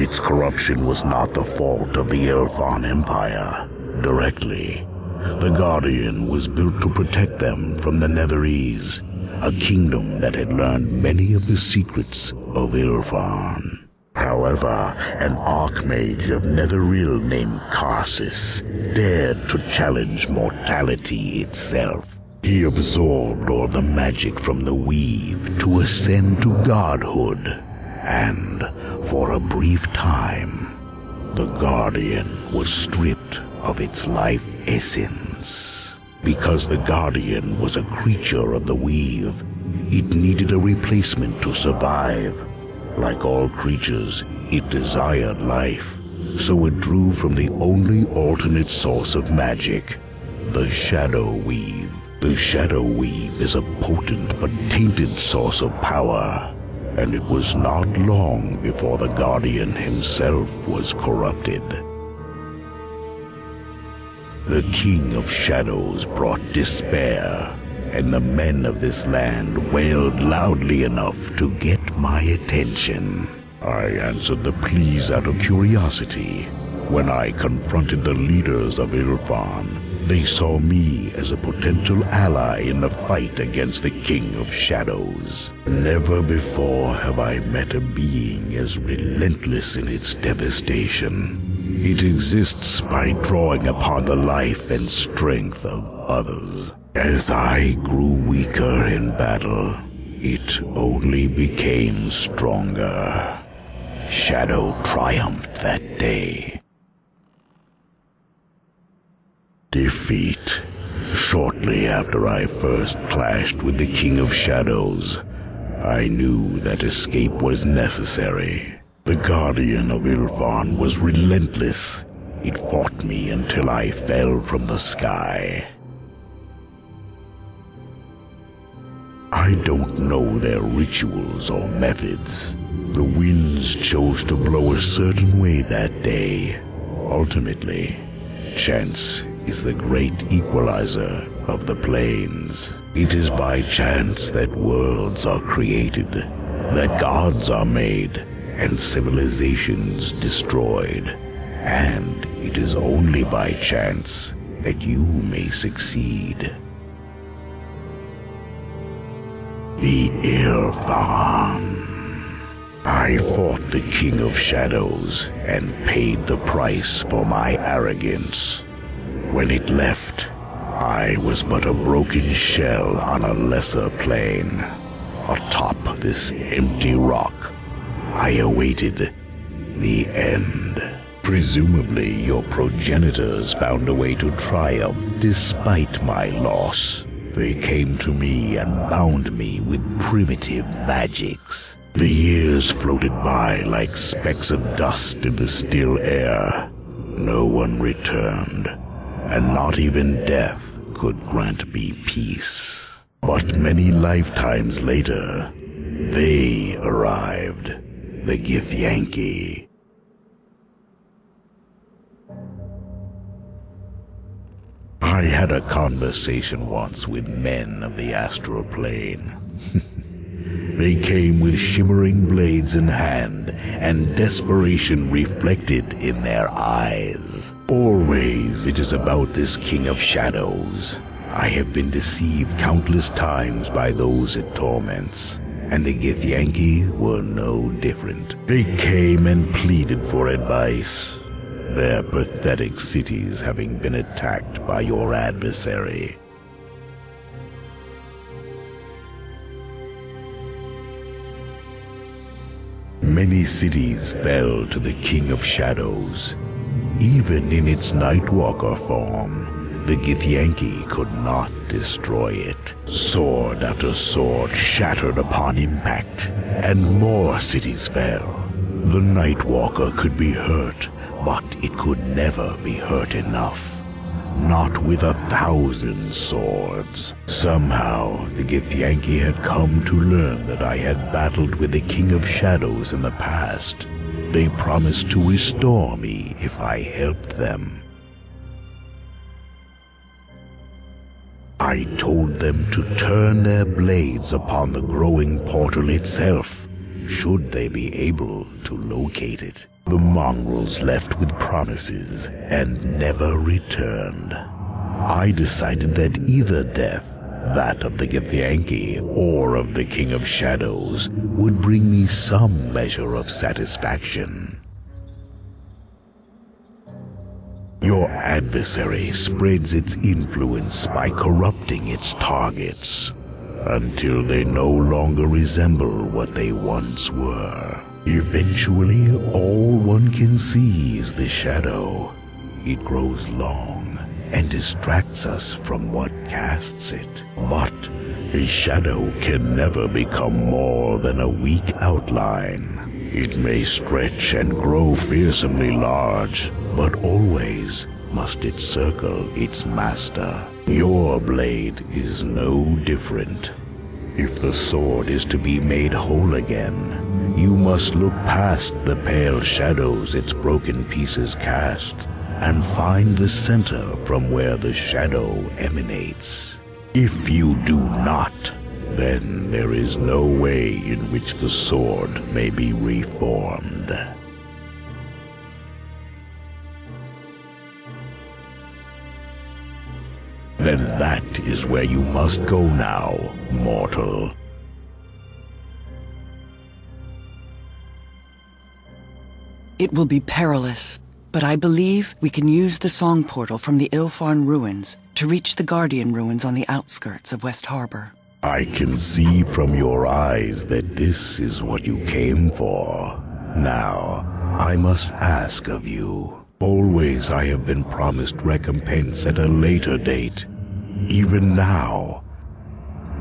Its corruption was not the fault of the Elfon Empire directly. The Guardian was built to protect them from the Netherese, a kingdom that had learned many of the secrets of Ilfan. However, an archmage of Netheril named Karsus dared to challenge mortality itself. He absorbed all the magic from the weave to ascend to godhood, and for a brief time, the Guardian was stripped of its life essence. Because the Guardian was a creature of the weave, it needed a replacement to survive. Like all creatures, it desired life, so it drew from the only alternate source of magic, the Shadow Weave. The Shadow Weave is a potent but tainted source of power, and it was not long before the Guardian himself was corrupted. The King of Shadows brought despair, and the men of this land wailed loudly enough to get my attention. I answered the pleas out of curiosity. When I confronted the leaders of Ilfan, they saw me as a potential ally in the fight against the King of Shadows. Never before have I met a being as relentless in its devastation. It exists by drawing upon the life and strength of others. As I grew weaker in battle, it only became stronger. Shadow triumphed that day. Defeat. Shortly after I first clashed with the King of Shadows, I knew that escape was necessary. The Guardian of Ilfan was relentless. It fought me until I fell from the sky. I don't know their rituals or methods. The winds chose to blow a certain way that day. Ultimately, chance is the great equalizer of the plains. It is by chance that worlds are created, that gods are made, and civilizations destroyed. And it is only by chance that you may succeed. The Ilfan. I fought the King of Shadows and paid the price for my arrogance. When it left, I was but a broken shell on a lesser plane. Atop this empty rock, I awaited the end. Presumably, your progenitors found a way to triumph despite my loss. They came to me and bound me with primitive magics. The years floated by like specks of dust in the still air. No one returned, and not even death could grant me peace. But many lifetimes later, they arrived, the Githyanki. I had a conversation once with men of the astral plane. They came with shimmering blades in hand, and desperation reflected in their eyes. Always it is about this King of Shadows. I have been deceived countless times by those it torments, and the Githyanki were no different. They came and pleaded for advice, their pathetic cities having been attacked by your adversary. Many cities fell to the King of Shadows. Even in its Nightwalker form, the Githyanki could not destroy it. Sword after sword shattered upon impact, and more cities fell. The Nightwalker could be hurt, but it could never be hurt enough. Not with 1,000 swords. Somehow, the Githyanki had come to learn that I had battled with the King of Shadows in the past. They promised to restore me if I helped them. I told them to turn their blades upon the growing portal itself, should they be able to locate it. The mongrels left with promises and never returned. I decided that either death, that of the Githyanki or of the King of Shadows, would bring me some measure of satisfaction. Your adversary spreads its influence by corrupting its targets until they no longer resemble what they once were. Eventually, all one can see is the shadow. It grows long and distracts us from what casts it. But a shadow can never become more than a weak outline. It may stretch and grow fearsomely large, but always must it circle its master. Your blade is no different. If the sword is to be made whole again, you must look past the pale shadows its broken pieces cast, and find the center from where the shadow emanates. If you do not, then there is no way in which the sword may be reformed. Then that is where you must go now, mortal. It will be perilous, but I believe we can use the song portal from the Ilfarn ruins to reach the Guardian ruins on the outskirts of West Harbor. I can see from your eyes that this is what you came for. Now, I must ask of you. Always I have been promised recompense at a later date. Even now,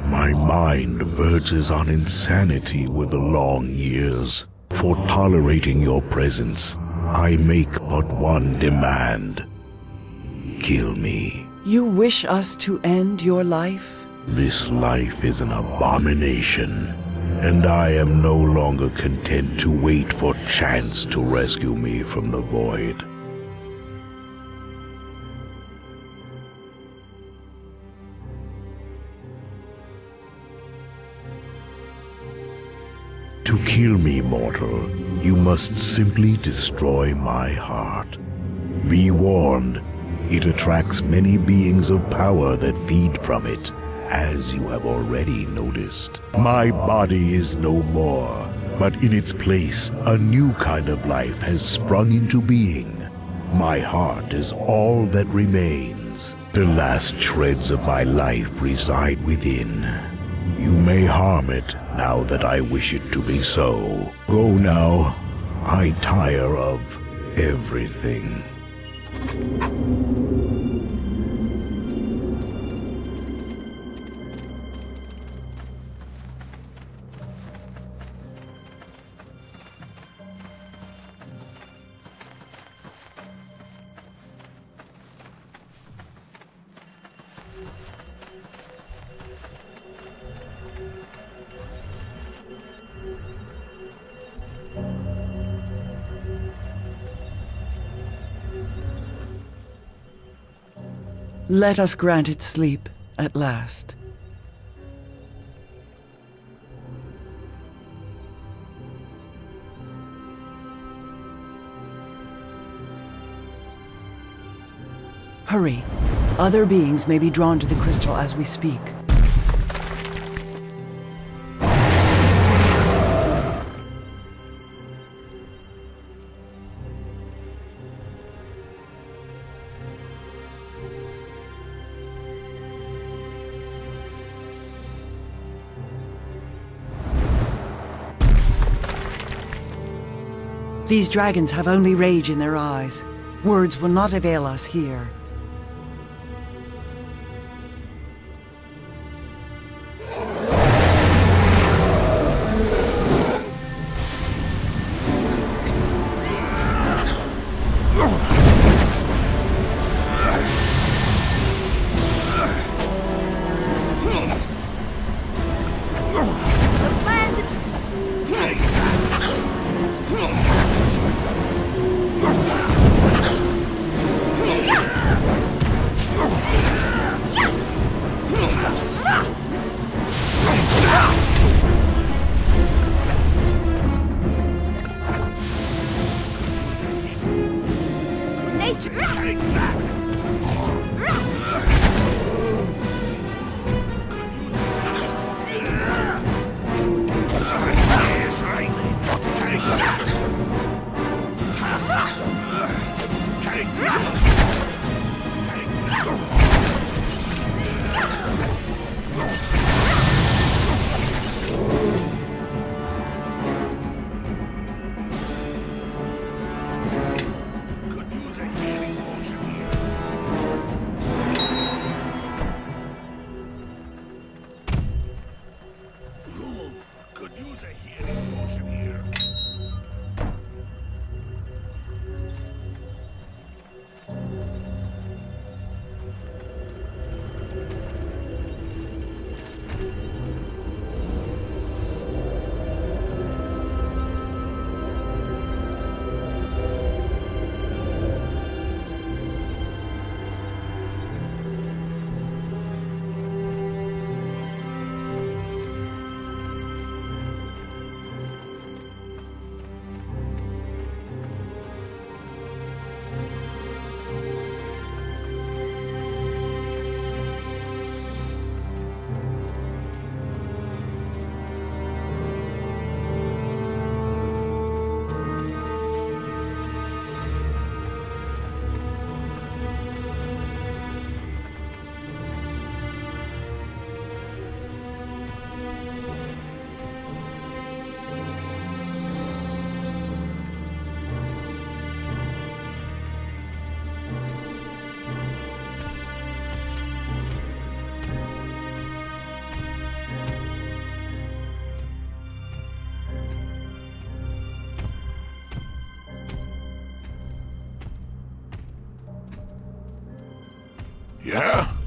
my mind verges on insanity with the long years. For tolerating your presence, I make but one demand. Kill me. You wish us to end your life? This life is an abomination, and I am no longer content to wait for chance to rescue me from the void. To kill me, mortal, you must simply destroy my heart. Be warned, it attracts many beings of power that feed from it, as you have already noticed. My body is no more, but in its place, a new kind of life has sprung into being. My heart is all that remains. The last shreds of my life reside within. You may harm it now that I wish it to be so. Go now. I tire of everything. Let us grant it sleep at last. Hurry. Other beings may be drawn to the crystal as we speak. These dragons have only rage in their eyes. Words will not avail us here. Take that! Yes, right. Take that! Take that! Take that! Could use a healing potion here. Could use a healing potion here. Yeah?